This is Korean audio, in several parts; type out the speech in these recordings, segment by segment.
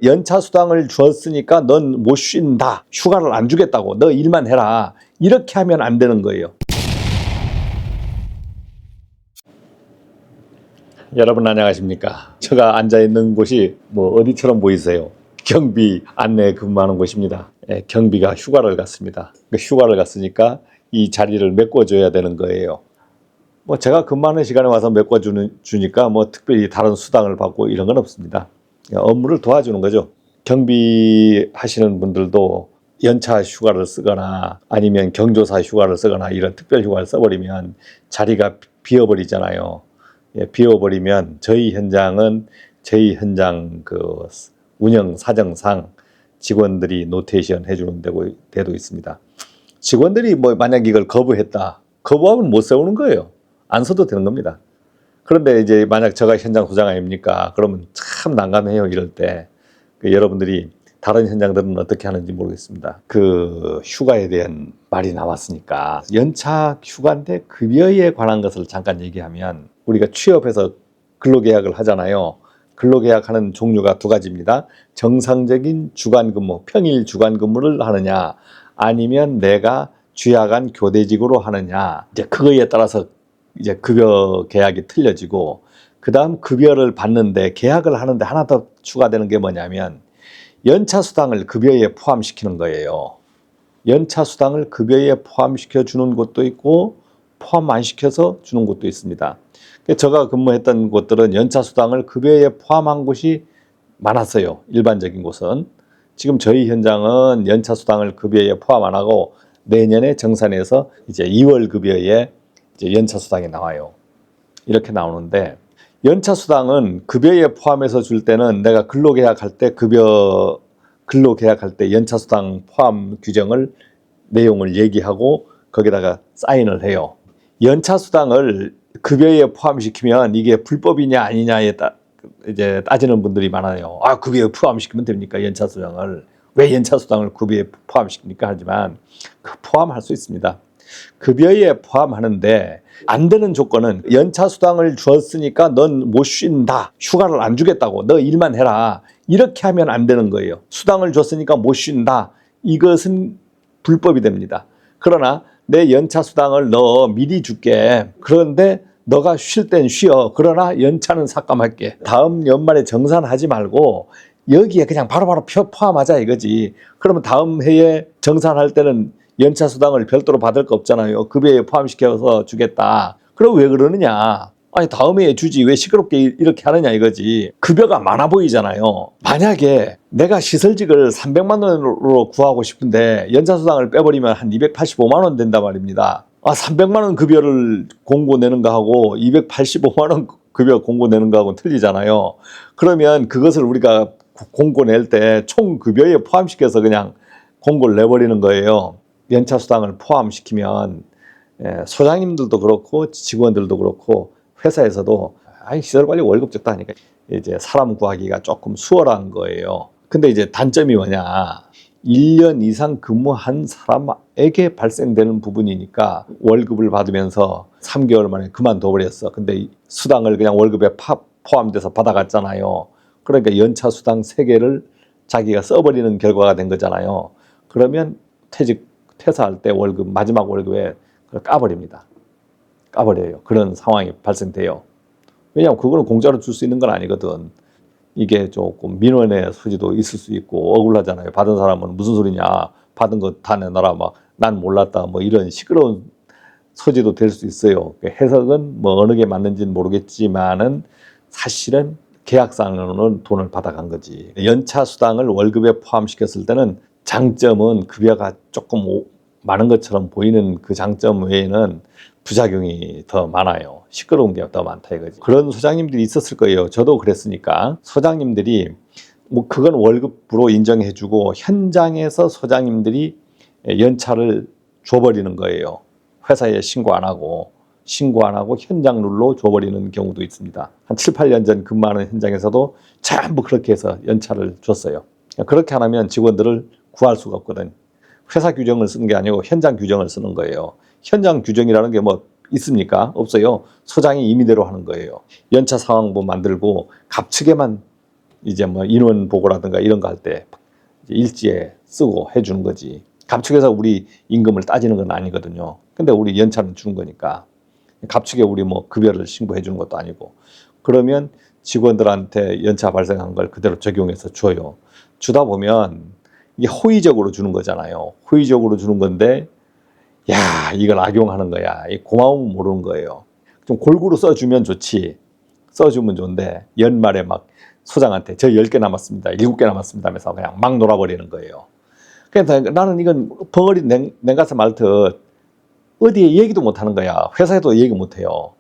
연차 수당을 줬으니까 넌 못 쉰다. 휴가를 안 주겠다고. 너 일만 해라. 이렇게 하면 안 되는 거예요. 여러분 안녕하십니까? 제가 앉아있는 곳이 뭐 어디처럼 보이세요? 경비 안내 근무하는 곳입니다. 경비가 휴가를 갔습니다. 휴가를 갔으니까 이 자리를 메꿔줘야 되는 거예요. 뭐 제가 근무하는 시간에 와서 메꿔주니까 뭐 특별히 다른 수당을 받고 이런 건 없습니다. 업무를 도와주는 거죠. 경비 하시는 분들도 연차 휴가를 쓰거나 아니면 경조사 휴가를 쓰거나 이런 특별 휴가를 써버리면 자리가 비어버리잖아요. 비워버리면 저희 현장 그 운영 사정상 직원들이 노테이션 해주는 데도 있습니다. 직원들이 뭐 만약 이걸 거부했다. 거부하면 못 세우는 거예요. 안 써도 되는 겁니다. 그런데 이제 만약 제가 현장 소장 아닙니까? 그러면 참 난감해요. 이럴 때. 여러분들이 다른 현장들은 어떻게 하는지 모르겠습니다. 그 휴가에 대한 말이 나왔으니까 연차 휴가인데 급여에 관한 것을 잠깐 얘기하면 우리가 취업해서 근로계약을 하잖아요. 근로계약하는 종류가 두 가지입니다. 정상적인 주간근무, 평일 주간근무를 하느냐 아니면 내가 주야간 교대직으로 하느냐 이제 그거에 따라서 이제 급여 계약이 틀려지고 그 다음 급여를 받는데 계약을 하는데 하나 더 추가되는 게 뭐냐면 연차 수당을 급여에 포함시키는 거예요. 연차 수당을 급여에 포함시켜 주는 곳도 있고 포함 안 시켜서 주는 곳도 있습니다. 제가 근무했던 곳들은 연차 수당을 급여에 포함한 곳이 많았어요. 일반적인 곳은. 지금 저희 현장은 연차 수당을 급여에 포함 안 하고 내년에 정산해서 이제 2월 급여에 이제 연차 수당이 나와요. 이렇게 나오는데 연차 수당은 급여에 포함해서 줄 때는 내가 근로계약할 때 근로계약할 때 연차 수당 포함 규정을 내용을 얘기하고 거기다가 사인을 해요. 연차 수당을 급여에 포함시키면 이게 불법이냐 아니냐에 이제 따지는 분들이 많아요. 아, 급여에 포함시키면 됩니까? 연차 수당을. 왜 연차 수당을 급여에 포함시킵니까? 하지만 포함할 수 있습니다. 급여에 포함하는데 안 되는 조건은 연차 수당을 줬으니까 넌 못 쉰다. 휴가를 안 주겠다고. 너 일만 해라. 이렇게 하면 안 되는 거예요. 수당을 줬으니까 못 쉰다. 이것은 불법이 됩니다. 그러나 내 연차 수당을 너 미리 줄게. 그런데 너가 쉴 땐 쉬어. 그러나 연차는 삭감할게. 다음 연말에 정산하지 말고 여기에 그냥 바로바로 포함하자 이거지. 그러면 다음 해에 정산할 때는 연차 수당을 별도로 받을 거 없잖아요. 급여에 포함시켜서 주겠다. 그럼 왜 그러느냐? 아니 다음 해에 주지 왜 시끄럽게 이렇게 하느냐 이거지. 급여가 많아 보이잖아요. 만약에 내가 시설직을 300만 원으로 구하고 싶은데 연차 수당을 빼버리면 한 285만 원 된단 말입니다. 300만 원 급여를 공고 내는 거하고 285만 원 급여 공고 내는 거하고는 틀리잖아요. 그러면 그것을 우리가 공고 낼 때 총 급여에 포함시켜서 그냥 공고를 내버리는 거예요. 연차 수당을 포함시키면 소장님들도 그렇고 직원들도 그렇고 회사에서도 시설관리 월급 적다 하니까 이제 사람 구하기가 조금 수월한 거예요. 근데 이제 단점이 뭐냐? 1년 이상 근무한 사람에게 발생되는 부분이니까 월급을 받으면서 3개월 만에 그만둬 버렸어. 근데 수당을 그냥 월급에 포함돼서 받아갔잖아요. 그러니까 연차 수당 3개를 자기가 써버리는 결과가 된 거잖아요. 그러면 퇴사할 때 월급, 마지막 월급에 그걸 까버립니다. 까버려요. 그런 상황이 발생돼요. 왜냐하면 그거는 공짜로 줄 수 있는 건 아니거든. 이게 조금 민원의 소지도 있을 수 있고 억울하잖아요. 받은 사람은 무슨 소리냐. 받은 거 다 내놔라. 막 난 몰랐다. 뭐 이런 시끄러운 소지도 될 수 있어요. 해석은 뭐 어느 게 맞는지는 모르겠지만은 사실은 계약상으로는 돈을 받아간 거지. 연차 수당을 월급에 포함시켰을 때는 장점은 급여가 조금 많은 것처럼 보이는 그 장점 외에는 부작용이 더 많아요. 시끄러운 게 더 많다 이거지. 그런 소장님들이 있었을 거예요. 저도 그랬으니까. 소장님들이 뭐 그건 월급으로 인정해주고 현장에서 소장님들이 연차를 줘버리는 거예요. 회사에 신고 안 하고 현장 룰로 줘버리는 경우도 있습니다. 한 7, 8년 전 근무하는 현장에서도 전부 그렇게 해서 연차를 줬어요. 그렇게 안 하면 직원들을 구할 수가 없거든. 회사 규정을 쓰는 게 아니고 현장 규정을 쓰는 거예요. 현장 규정이라는 게 뭐 있습니까? 없어요. 소장이 임의대로 하는 거예요. 연차 상황부 만들고 갑측에만 이제 뭐 인원 보고라든가 이런 거 할 때 일지에 쓰고 해주는 거지. 갑축에서 우리 임금을 따지는 건 아니거든요. 근데 우리 연차는 주는 거니까. 갑축에 우리 뭐 급여를 신고해 주는 것도 아니고. 그러면 직원들한테 연차 발생한 걸 그대로 적용해서 줘요. 주다 보면 이게 호의적으로 주는 거잖아요. 호의적으로 주는 건데, 야, 이걸 악용하는 거야. 이 고마움은 모르는 거예요. 좀 골고루 써주면 좋지. 써주면 좋은데, 연말에 막 소장한테 저 10개 남았습니다. 7개 남았습니다 하면서 그냥 막 놀아버리는 거예요. 그래서 나는 이건 벙어리 냉가슴 앓듯 어디에 얘기도 못 하는 거야. 회사에도 얘기 못 해요.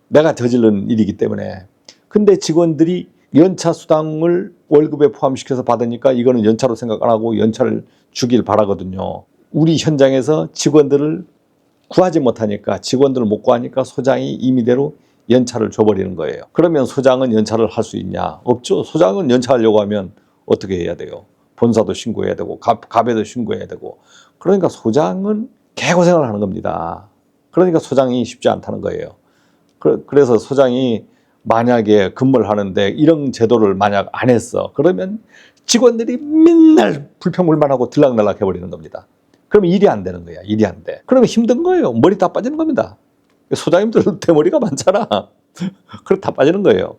내가 저지른 일이기 때문에. 근데 직원들이 연차 수당을 월급에 포함시켜서 받으니까 이거는 연차로 생각 안 하고 연차를 주길 바라거든요. 우리 현장에서 직원들을 구하지 못하니까, 직원들을 못 구하니까 소장이 임의대로 연차를 줘버리는 거예요. 그러면 소장은 연차를 할 수 있냐? 없죠. 소장은 연차하려고 하면 어떻게 해야 돼요? 본사도 신고해야 되고 갑에도 신고해야 되고. 그러니까 소장은 개고생을 하는 겁니다. 그러니까 소장이 쉽지 않다는 거예요. 그래서 소장이 만약에 근무를 하는데 이런 제도를 만약 안 했어. 그러면 직원들이 맨날 불평불만하고 들락날락 해버리는 겁니다. 그러면 일이 안 되는 거야. 일이 안 돼. 그러면 힘든 거예요. 머리 다 빠지는 겁니다. 소장님들 대머리가 많잖아. 그럼 다 빠지는 거예요.